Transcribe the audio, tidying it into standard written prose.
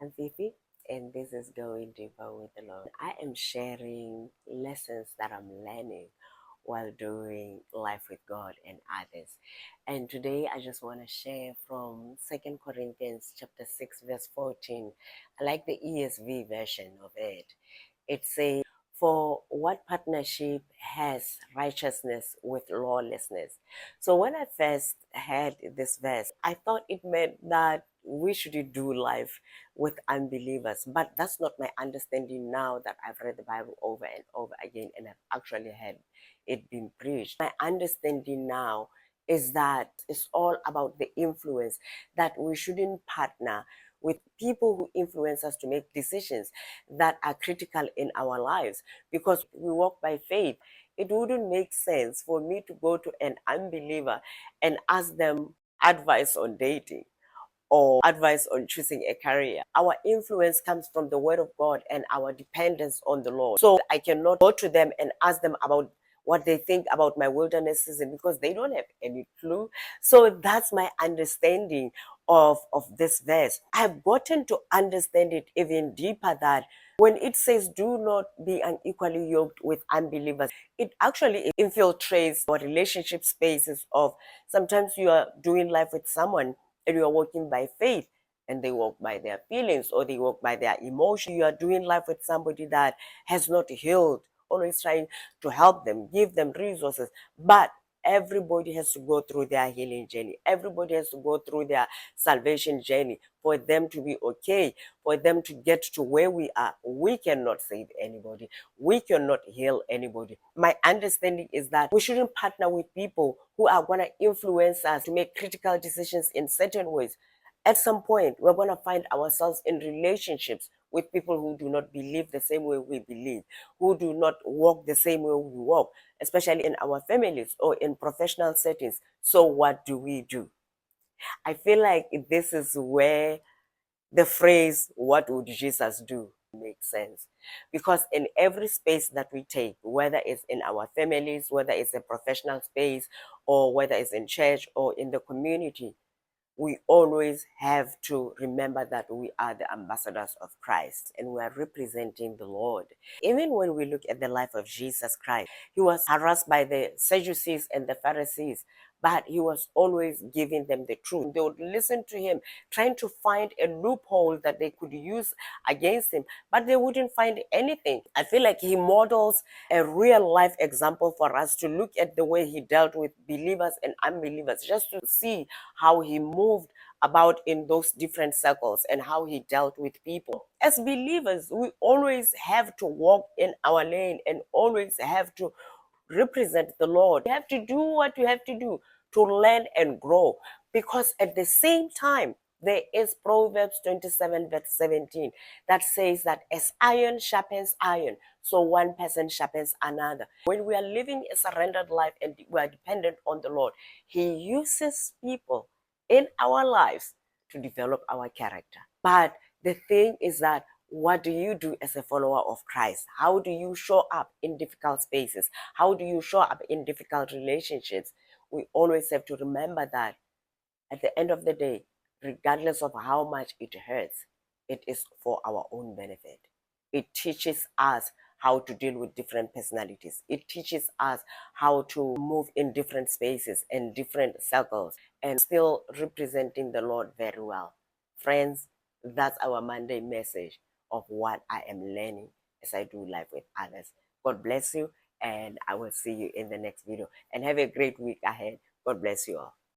I'm Fifi, and this is Going Deeper with the Lord. I am sharing lessons that I'm learning while doing life with God and others. And today I just want to share from 2 Corinthians chapter 6, verse 14. I like the ESV version of it. It says, "For what partnership has righteousness with lawlessness?" So when I first heard this verse, I thought it meant that we should do life with unbelievers. But that's not my understanding now that I've read the Bible over and over again and I've actually heard it being preached. My understanding now is that it's all about the influence, that we shouldn't partner with people who influence us to make decisions that are critical in our lives, because we walk by faith. It wouldn't make sense for me to go to an unbeliever and ask them advice on dating or advice on choosing a career. Our influence comes from the Word of God and our dependence on the Lord. So I cannot go to them and ask them about what they think about my wilderness season, because they don't have any clue. So that's my understanding of this verse. I've gotten to understand it even deeper, that when it says do not be unequally yoked with unbelievers, it actually infiltrates our relationship spaces. Of sometimes you are doing life with someone and you are walking by faith and they walk by their feelings or they walk by their emotions. You are doing life with somebody that has not healed, always trying to help them, give them resources. But everybody has to go through their healing journey. Everybody has to go through their salvation journey for them to be okay, for them to get to where we are. We cannot save anybody. We cannot heal anybody. My understanding is that we shouldn't partner with people who are going to influence us to make critical decisions in certain ways. At some point, we're going to find ourselves in relationships with people who do not believe the same way we believe, who do not walk the same way we walk, especially in our families or in professional settings. So what do we do? I feel like this is where the phrase, "what would Jesus do?" makes sense. Because in every space that we take, whether it's in our families, whether it's a professional space, or whether it's in church or in the community, we always have to remember that we are the ambassadors of Christ and we are representing the Lord. Even when we look at the life of Jesus Christ, he was harassed by the Sadducees and the Pharisees, but he was always giving them the truth. They would listen to him, trying to find a loophole that they could use against him, but they wouldn't find anything. I feel like he models a real life example for us to look at the way he dealt with believers and unbelievers, just to see how he moved about in those different circles and how he dealt with people. As believers, we always have to walk in our lane and always have to represent the Lord. You have to do what you have to do to learn and grow, because at the same time, there is Proverbs 27 verse 17 that says that as iron sharpens iron, so one person sharpens another. When we are living a surrendered life and we are dependent on the Lord, he uses people in our lives to develop our character. But the thing is that, what do you do as a follower of Christ? How do you show up in difficult spaces? How do you show up in difficult relationships? We always have to remember that at the end of the day, regardless of how much it hurts, it is for our own benefit. It teaches us how to deal with different personalities. It teaches us how to move in different spaces and different circles and still representing the Lord very well. Friends, that's our Monday message of what I am learning as I do life with others. God bless you, and I will see you in the next video. And have a great week ahead. God bless you all.